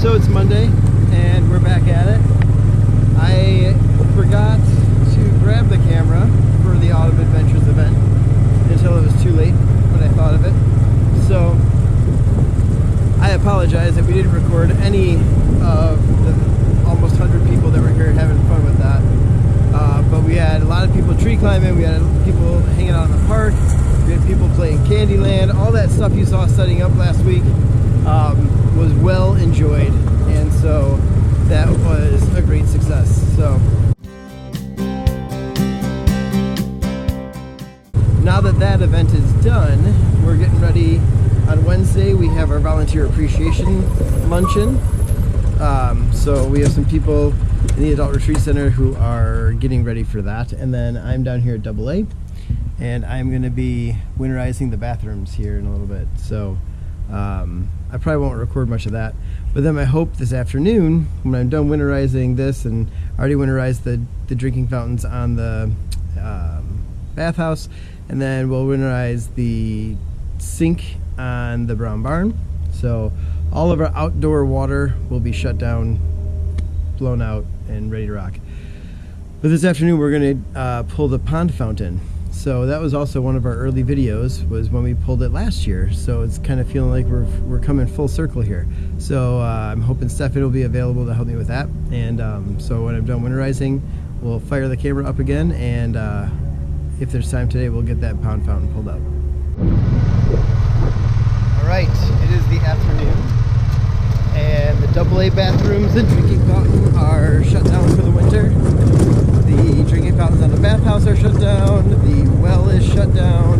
So it's Monday and we're back at it. I forgot to grab the camera for the Autumn Adventures event until it was too late when I thought of it. So I apologize that we didn't record any of the almost 100 people that were here having fun with that. But we had a lot of people tree climbing, we had people hanging out in the park, we had people playing Candyland, all that stuff you saw setting up last week was well enjoyed, and so that was a great success. So now that that event is done, we're getting ready. On Wednesday we have our volunteer appreciation luncheon. So we have some people in the Adult Retreat Center who are getting ready for that, and then I'm down here at AA, and I'm going to be winterizing the bathrooms here in a little bit. So I probably won't record much of that, but then my hope this afternoon, when I'm done winterizing this and already winterized the drinking fountains on the bathhouse, and then we'll winterize the sink on the Brown Barn. So all of our outdoor water will be shut down, blown out, and ready to rock. But this afternoon we're going to pull the pond fountain. So that was also one of our early videos, was when we pulled it last year. So it's kind of feeling like we're coming full circle here. So I'm hoping Stefan will be available to help me with that. And so when I'm done winterizing, we'll fire the camera up again, and if there's time today, we'll get that pond fountain pulled up. All right, it is the afternoon, and the AA bathrooms and drinking fountain are shut down for the winter. The drinking fountains on the bathhouse are shut down. The well is shut down.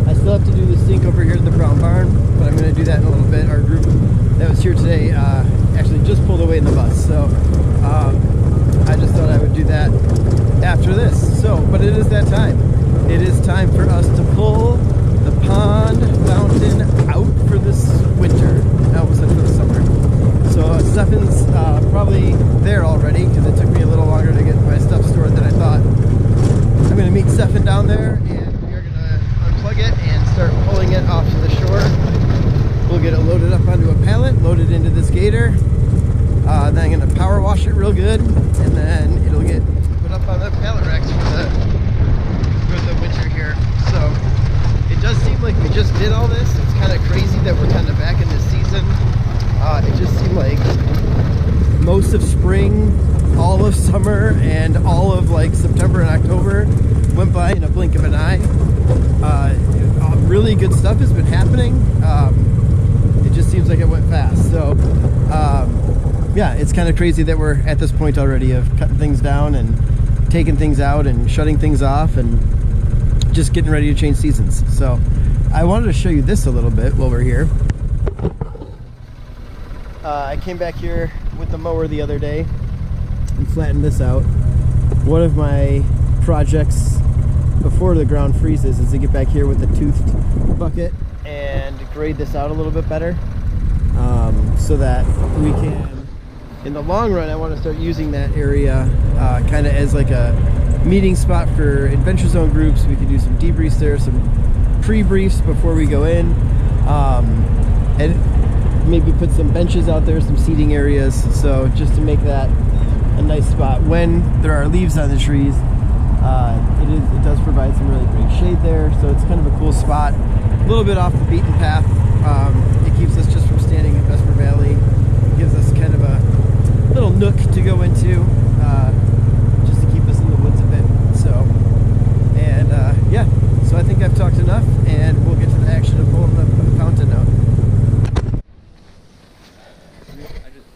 I still have to do the sink over here at the Brown Barn, but I'm going to do that in a little bit. Our group that was here today actually just pulled away in the bus, so I just thought I would do that after this. So, but it is that time. It is time for us to pull the pond fountain out for this winter. I almost said for the summer. So Stefan's probably there already, because it took me a little longer to get my stuff stored than I thought. I'm going to meet Stefan down there, and we're going to unplug it and start pulling it off to the shore. We'll get it loaded up onto a pallet, loaded into this gator. Then I'm going to power wash it real good, and then it'll get put up on the pallet racks for the winter here. So it does seem like we just did all this. It's kind of crazy that we're kind of back in this season. It just seemed like most of spring, all of summer, and all of like September and October went by in a blink of an eye. Really good stuff has been happening. It just seems like it went fast. So yeah, it's kind of crazy that we're at this point already of cutting things down and taking things out and shutting things off and just getting ready to change seasons. So I wanted to show you this a little bit while we're here. I came back here with the mower the other day and flattened this out. One of my projects before the ground freezes is to get back here with a toothed bucket and grade this out a little bit better, so that we can, in the long run, I want to start using that area kind of as like a meeting spot for Adventure Zone groups. We can do some debriefs there, some pre-briefs before we go in, and maybe put some benches out there, some seating areas, so just to make that a nice spot when there are leaves on the trees. It does provide some really great shade there, so it's kind of a cool spot, a little bit off the beaten path. It keeps us just from standing in Vesper Valley. It gives us kind of a little nook to go into, just to keep us in the woods a bit. So, and yeah, so I think I've talked enough, and we'll get to the action of pulling the fountain out.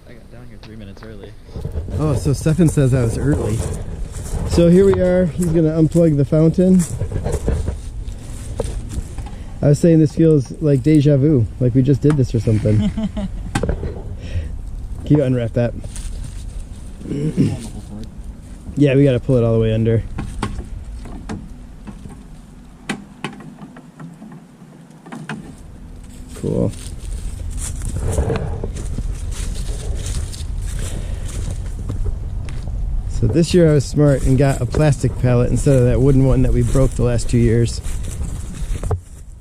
I got down here 3 minutes early. Oh, so Stefan says I was early. So here we are. He's going to unplug the fountain. I was saying this feels like deja vu, like we just did this or something. Can you unwrap that? Yeah, we got to pull it all the way under. Cool. So this year I was smart and got a plastic pallet instead of that wooden one that we broke the last 2 years.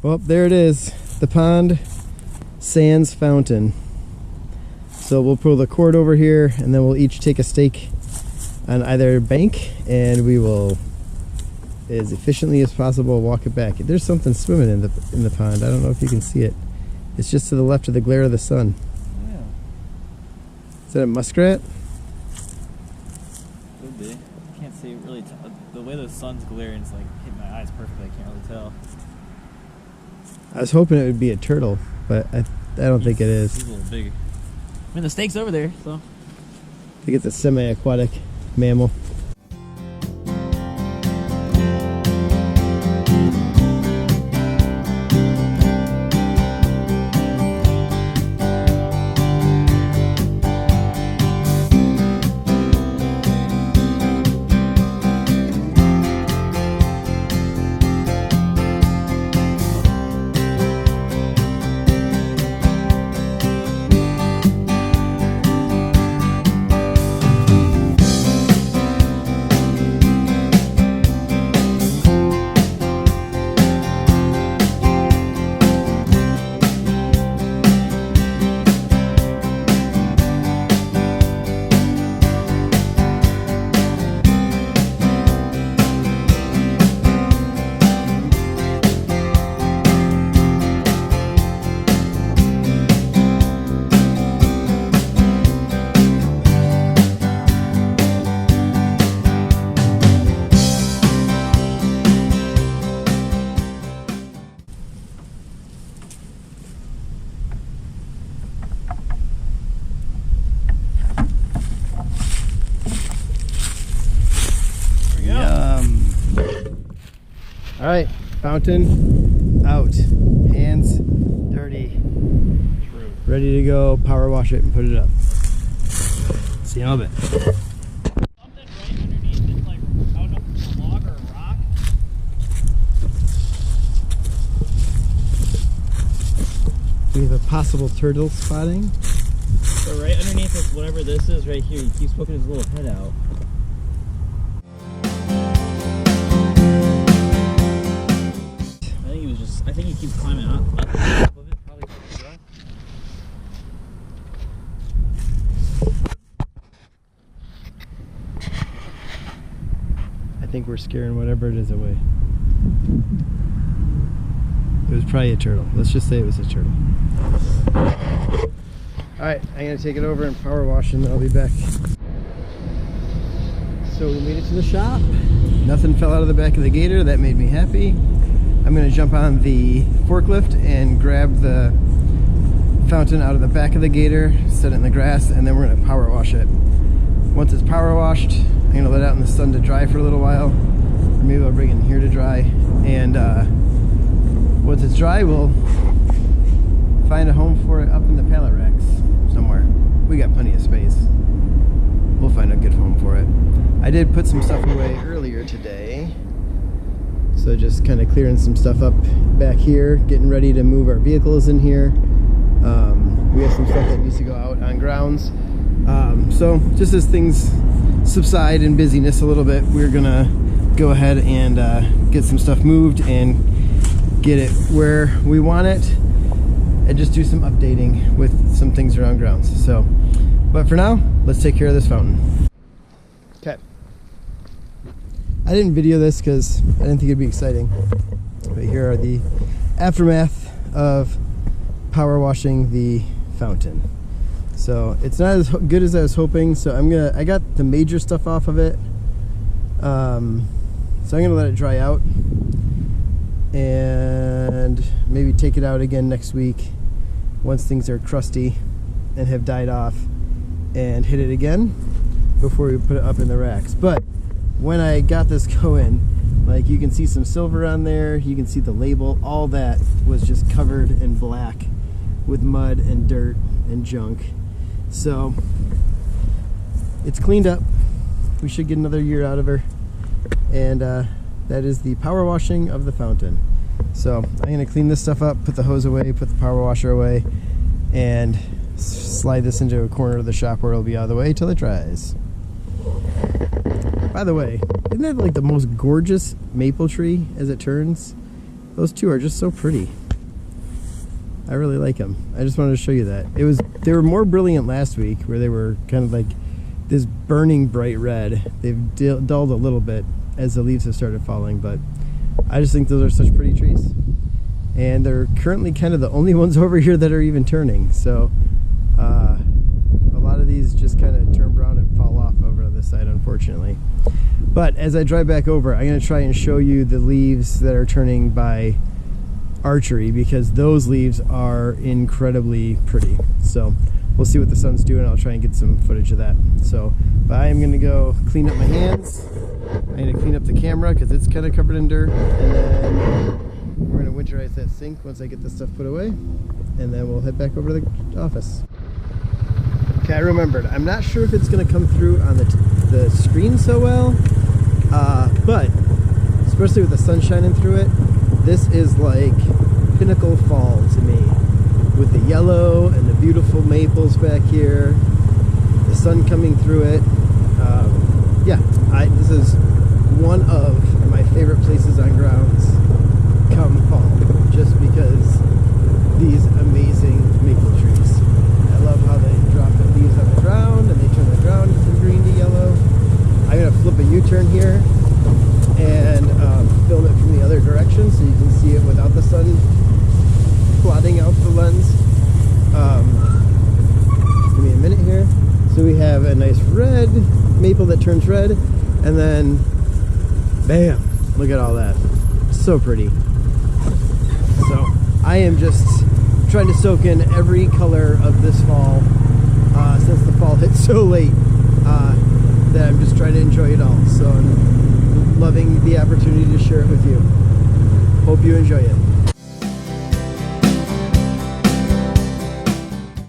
Well, there it is, the Pond Sands Fountain. So we'll pull the cord over here, and then we'll each take a stake on either bank, and we will, as efficiently as possible, walk it back. There's something swimming in the pond. I don't know if you can see it. It's just to the left of the glare of the sun. Yeah. Is that a muskrat? Could be. Can't see really. The way the sun's glaring is like hitting my eyes perfectly. I can't really tell. I was hoping it would be a turtle, but I don't think it is. He's a little big. I mean, the snake's over there, so. I think it's a semi-aquatic mammal. All right, fountain out, hands dirty. True. Ready to go, power wash it and put it up. See you in a bit. Something right underneath it, like, I don't know if it's a log or a rock. We have a possible turtle spotting. So right underneath this, whatever this is right here, he keeps poking his little head out. I think he keeps climbing up the top of it, probably for breath. I think we're scaring whatever it is away. It was probably a turtle. Let's just say it was a turtle. Alright, I'm going to take it over and power wash and then I'll be back. So we made it to the shop. Nothing fell out of the back of the gator. That made me happy. I'm going to jump on the forklift and grab the fountain out of the back of the gator, set it in the grass, and then we're going to power wash it. Once it's power washed, I'm going to let it out in the sun to dry for a little while. Or maybe I'll bring it in here to dry. And once it's dry, we'll find a home for it up in the pallet racks somewhere. We got plenty of space. We'll find a good home for it. I did put some stuff away earlier today. So just kind of clearing some stuff up back here, getting ready to move our vehicles in here. We have some stuff that needs to go out on grounds. So just as things subside in busyness a little bit, we're gonna go ahead and get some stuff moved and get it where we want it and just do some updating with some things around grounds. So, but for now, let's take care of this fountain. Okay. I didn't video this because I didn't think it'd be exciting. But here are the aftermath of power washing the fountain. So it's not as good as I was hoping. So I got the major stuff off of it. So I'm gonna let it dry out and maybe take it out again next week once things are crusty and have died off, and hit it again before we put it up in the racks. But when I got this going, like, you can see some silver on there, you can see the label, all that was just covered in black with mud and dirt and junk. So it's cleaned up. We should get another year out of her. And that is the power washing of the fountain. So I'm gonna clean this stuff up, put the hose away, put the power washer away, and slide this into a corner of the shop where it'll be out of the way till it dries. By the way, isn't that like the most gorgeous maple tree as it turns? Those two are just so pretty. I really like them. I just wanted to show you that. They were more brilliant last week, where they were kind of like this burning bright red. They've dulled a little bit as the leaves have started falling, but I just think those are such pretty trees. And they're currently kind of the only ones over here that are even turning. So a lot of these just kind of turn brown and fall off over to this side, unfortunately. But as I drive back over, I'm going to try and show you the leaves that are turning by Archery, because those leaves are incredibly pretty. So we'll see what the sun's doing. I'll try and get some footage of that. So, but I am going to go clean up my hands. I'm going to clean up the camera because it's kind of covered in dirt, and then we're going to winterize that sink once I get this stuff put away, and then we'll head back over to the office. Okay, I remembered. I'm not sure if it's going to come through on the screen so well, but especially with the sun shining through it, this is like pinnacle fall to me, with the yellow and the beautiful maples back here, the sun coming through it. Yeah, this is one of my favorite places on grounds come fall, just because these amazing maple trees. I love how they drop the leaves on the ground and they turn the ground from green to yellow. I'm going to flip a U-turn here and film it from the other direction so you can see it without the sun blotting out the lens. Give me a minute here. So we have a nice red maple that turns red, and then bam, look at all that. So pretty. So I am just trying to soak in every color of this fall, since the fall hit so late, that I'm just trying to enjoy it all. So I'm loving the opportunity to share it with you. Hope you enjoy it.